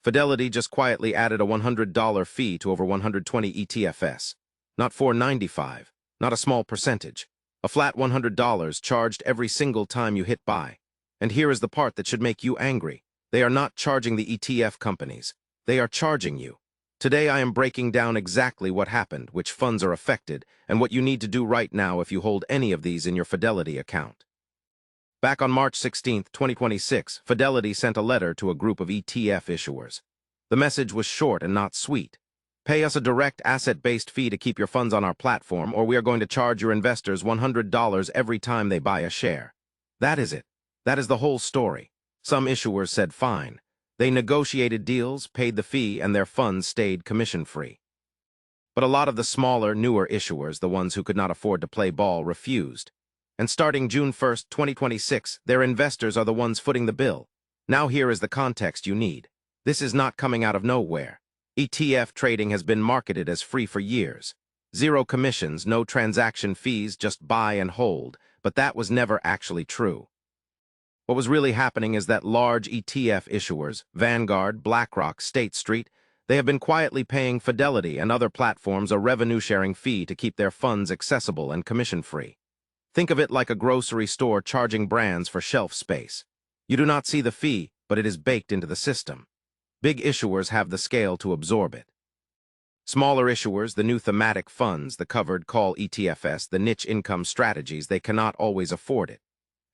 Fidelity just quietly added a $100 fee to over 120 ETFs. Not $4.95, not a small percentage. A flat $100 charged every single time you hit buy. And here is the part that should make you angry. They are not charging the ETF companies. They are charging you. Today I am breaking down exactly what happened, which funds are affected, and what you need to do right now if you hold any of these in your Fidelity account. Back on March 16, 2026, Fidelity sent a letter to a group of ETF issuers. The message was short and not sweet. Pay us a direct asset-based fee to keep your funds on our platform, or we are going to charge your investors $100 every time they buy a share. That is it. That is the whole story. Some issuers said fine. They negotiated deals, paid the fee, and their funds stayed commission-free. But a lot of the smaller, newer issuers, the ones who could not afford to play ball, refused. And starting June 1, 2026, their investors are the ones footing the bill. Now here is the context you need. This is not coming out of nowhere. ETF trading has been marketed as free for years. Zero commissions, no transaction fees, just buy and hold. But that was never actually true. What was really happening is that large ETF issuers, Vanguard, BlackRock, State Street, they have been quietly paying Fidelity and other platforms a revenue-sharing fee to keep their funds accessible and commission-free. Think of it like a grocery store charging brands for shelf space. You do not see the fee, but it is baked into the system. Big issuers have the scale to absorb it. Smaller issuers, the new thematic funds, the covered call ETFs, the niche income strategies, they cannot always afford it.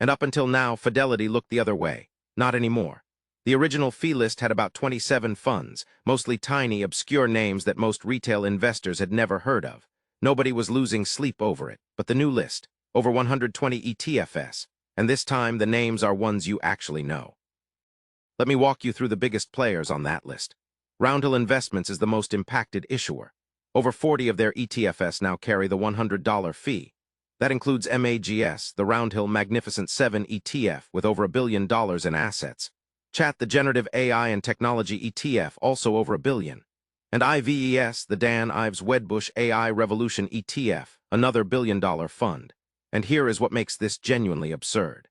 And up until now, Fidelity looked the other way. Not anymore. The original fee list had about 27 funds, mostly tiny, obscure names that most retail investors had never heard of. Nobody was losing sleep over it, but the new list, over 120 ETFs, and this time the names are ones you actually know. Let me walk you through the biggest players on that list. Roundhill Investments is the most impacted issuer. Over 40 of their ETFs now carry the $100 fee. That includes MAGS, the Roundhill Magnificent 7 ETF with over $1 billion in assets. Chat, the Generative AI and Technology ETF, also over $1 billion. And IVES, the Dan Ives Wedbush AI Revolution ETF, another $1 billion fund. And here is what makes this genuinely absurd.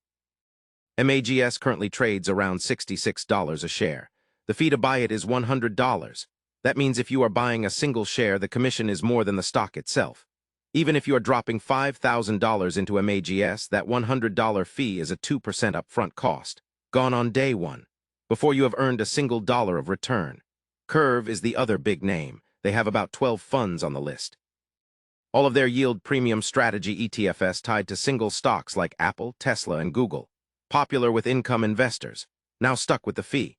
MAGS currently trades around $66 a share. The fee to buy it is $100. That means if you are buying a single share, the commission is more than the stock itself. Even if you are dropping $5,000 into MAGS, that $100 fee is a 2% upfront cost, gone on day one, before you have earned a single dollar of return. Kurv is the other big name. They have about 12 funds on the list. All of their yield premium strategy ETFs tied to single stocks like Apple, Tesla, and Google, popular with income investors, now stuck with the fee.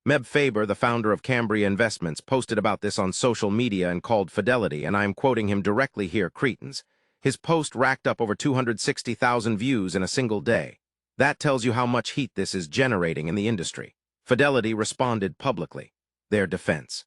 Meb Faber, the founder of Cambria Investments, posted about this on social media and called Fidelity, and I am quoting him directly here, cretins. His post racked up over 260,000 views in a single day. That tells you how much heat this is generating in the industry. Fidelity responded publicly. Their defense.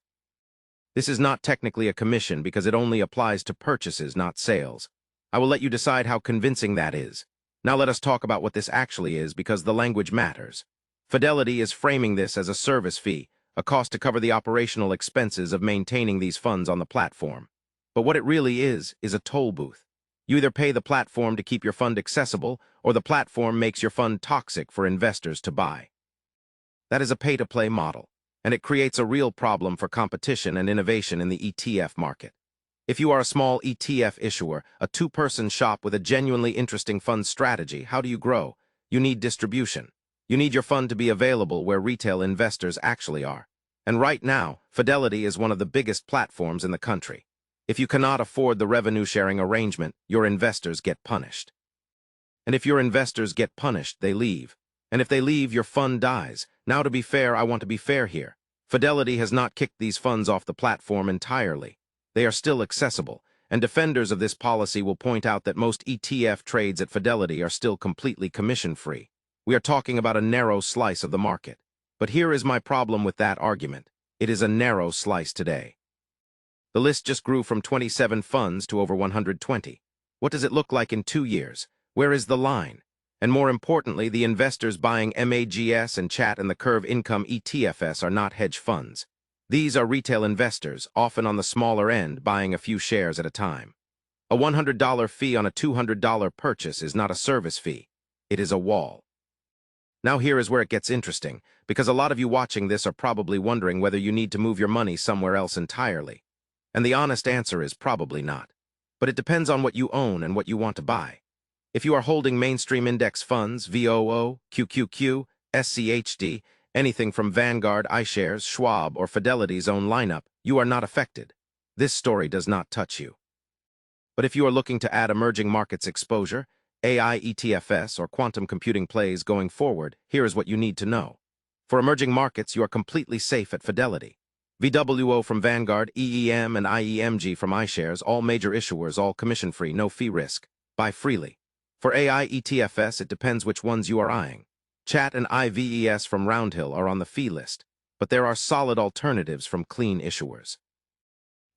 This is not technically a commission because it only applies to purchases, not sales. I will let you decide how convincing that is. Now let us talk about what this actually is, because the language matters. Fidelity is framing this as a service fee, a cost to cover the operational expenses of maintaining these funds on the platform. But what it really is a toll booth. You either pay the platform to keep your fund accessible, or the platform makes your fund toxic for investors to buy. That is a pay-to-play model, and it creates a real problem for competition and innovation in the ETF market. If you are a small ETF issuer, a two-person shop with a genuinely interesting fund strategy, how do you grow? You need distribution. You need your fund to be available where retail investors actually are. And right now, Fidelity is one of the biggest platforms in the country. If you cannot afford the revenue-sharing arrangement, your investors get punished. And if your investors get punished, they leave. And if they leave, your fund dies. Now, to be fair, I want to be fair here. Fidelity has not kicked these funds off the platform entirely. They are still accessible, and defenders of this policy will point out that most ETF trades at Fidelity are still completely commission-free. We are talking about a narrow slice of the market. But here is my problem with that argument. It is a narrow slice today. The list just grew from 27 funds to over 120. What does it look like in 2 years? Where is the line? And more importantly, the investors buying MAGS and Chat and the Kurv Income ETFs are not hedge funds. These are retail investors, often on the smaller end, buying a few shares at a time. A $100 fee on a $200 purchase is not a service fee. It is a wall. Now here is where it gets interesting, because a lot of you watching this are probably wondering whether you need to move your money somewhere else entirely. And the honest answer is probably not. But it depends on what you own and what you want to buy. If you are holding mainstream index funds, VOO, QQQ, SCHD, anything from Vanguard, iShares, Schwab, or Fidelity's own lineup, you are not affected. This story does not touch you. But if you are looking to add emerging markets exposure, AI ETFs, or quantum computing plays going forward, here is what you need to know. For emerging markets, you are completely safe at Fidelity. VWO from Vanguard, EEM, and IEMG from iShares, all major issuers, all commission-free, no fee risk. Buy freely. For AI ETFs, it depends which ones you are eyeing. Chat and IVES from Roundhill are on the fee list, but there are solid alternatives from clean issuers.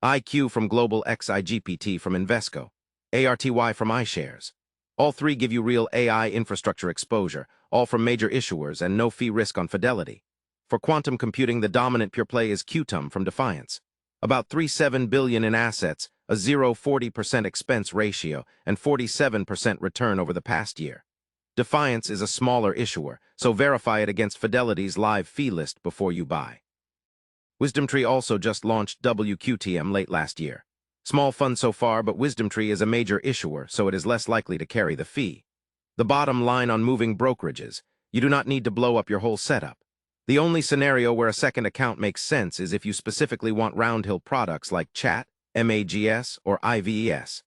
IQ from Global X IGPT from Invesco, ARTY from iShares. All three give you real AI infrastructure exposure, all from major issuers and no fee risk on Fidelity. For quantum computing, the dominant pure play is QTUM from Defiance. About $37 billion in assets, a 0-40% expense ratio, and 47% return over the past year. Defiance is a smaller issuer, so verify it against Fidelity's live fee list before you buy. WisdomTree also just launched WQTM late last year. Small fund so far, but WisdomTree is a major issuer, so it is less likely to carry the fee. The bottom line on moving brokerages: you do not need to blow up your whole setup. The only scenario where a second account makes sense is if you specifically want Roundhill products like Chat, MAGS, or IVES.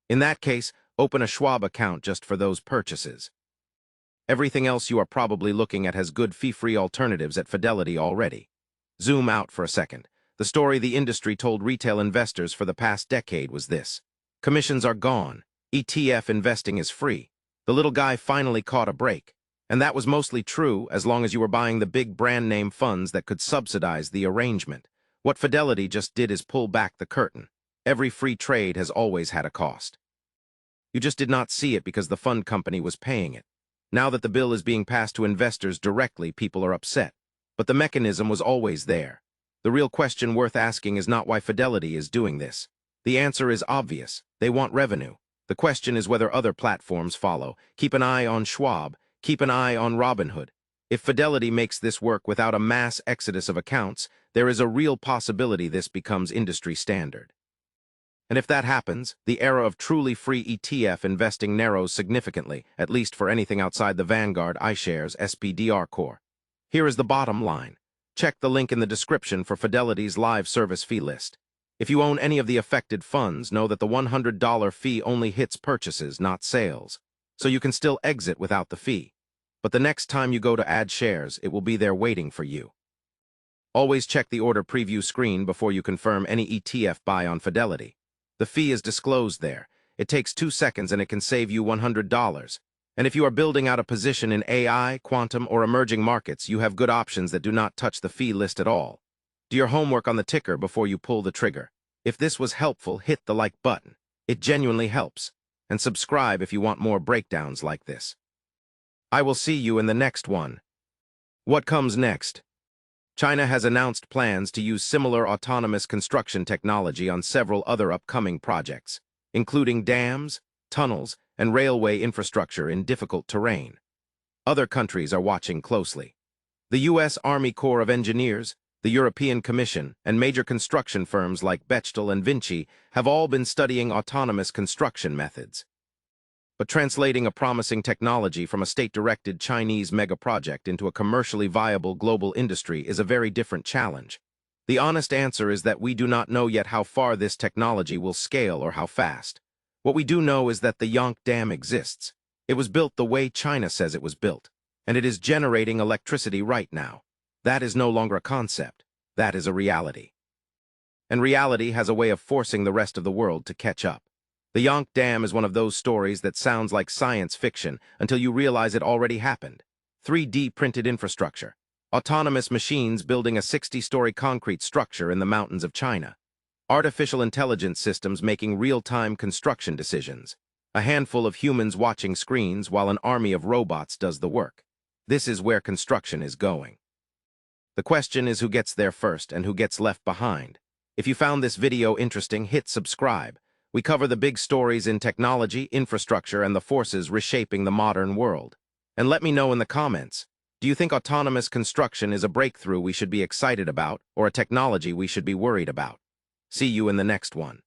In that case, open a Schwab account just for those purchases. Everything else you are probably looking at has good fee-free alternatives at Fidelity already. Zoom out for a second. The story the industry told retail investors for the past decade was this: commissions are gone, ETF investing is free. The little guy finally caught a break. And that was mostly true as long as you were buying the big brand-name funds that could subsidize the arrangement. What Fidelity just did is pull back the curtain. Every free trade has always had a cost. You just did not see it because the fund company was paying it. Now that the bill is being passed to investors directly, people are upset. But the mechanism was always there. The real question worth asking is not why Fidelity is doing this. The answer is obvious. They want revenue. The question is whether other platforms follow. Keep an eye on Schwab. Keep an eye on Robinhood. If Fidelity makes this work without a mass exodus of accounts, there is a real possibility this becomes industry standard. And if that happens, the era of truly free ETF investing narrows significantly, at least for anything outside the Vanguard, iShares, SPDR core. Here is the bottom line. Check the link in the description for Fidelity's live service fee list. If you own any of the affected funds, know that the $100 fee only hits purchases, not sales. So you can still exit without the fee. But the next time you go to add shares, it will be there waiting for you. Always check the order preview screen before you confirm any ETF buy on Fidelity. The fee is disclosed there. It takes 2 seconds and it can save you $100. And if you are building out a position in AI, quantum, or emerging markets, you have good options that do not touch the fee list at all. Do your homework on the ticker before you pull the trigger. If this was helpful, hit the like button. It genuinely helps. And subscribe if you want more breakdowns like this. I will see you in the next one. What comes next? China has announced plans to use similar autonomous construction technology on several other upcoming projects, including dams, tunnels, and railway infrastructure in difficult terrain. Other countries are watching closely. The U.S. Army Corps of Engineers, the European Commission, and major construction firms like Bechtel and Vinci have all been studying autonomous construction methods. But translating a promising technology from a state-directed Chinese megaproject into a commercially viable global industry is a very different challenge. The honest answer is that we do not know yet how far this technology will scale or how fast. What we do know is that the Yonk Dam exists. It was built the way China says it was built, and it is generating electricity right now. That is no longer a concept. That is a reality. And reality has a way of forcing the rest of the world to catch up. The Yonk Dam is one of those stories that sounds like science fiction until you realize it already happened. 3D printed infrastructure. Autonomous machines building a 60-story concrete structure in the mountains of China. Artificial intelligence systems making real-time construction decisions. A handful of humans watching screens while an army of robots does the work. This is where construction is going. The question is who gets there first and who gets left behind. If you found this video interesting, hit subscribe. We cover the big stories in technology, infrastructure, and the forces reshaping the modern world. And let me know in the comments, Do you think autonomous construction is a breakthrough we should be excited about or a technology we should be worried about? See you in the next one.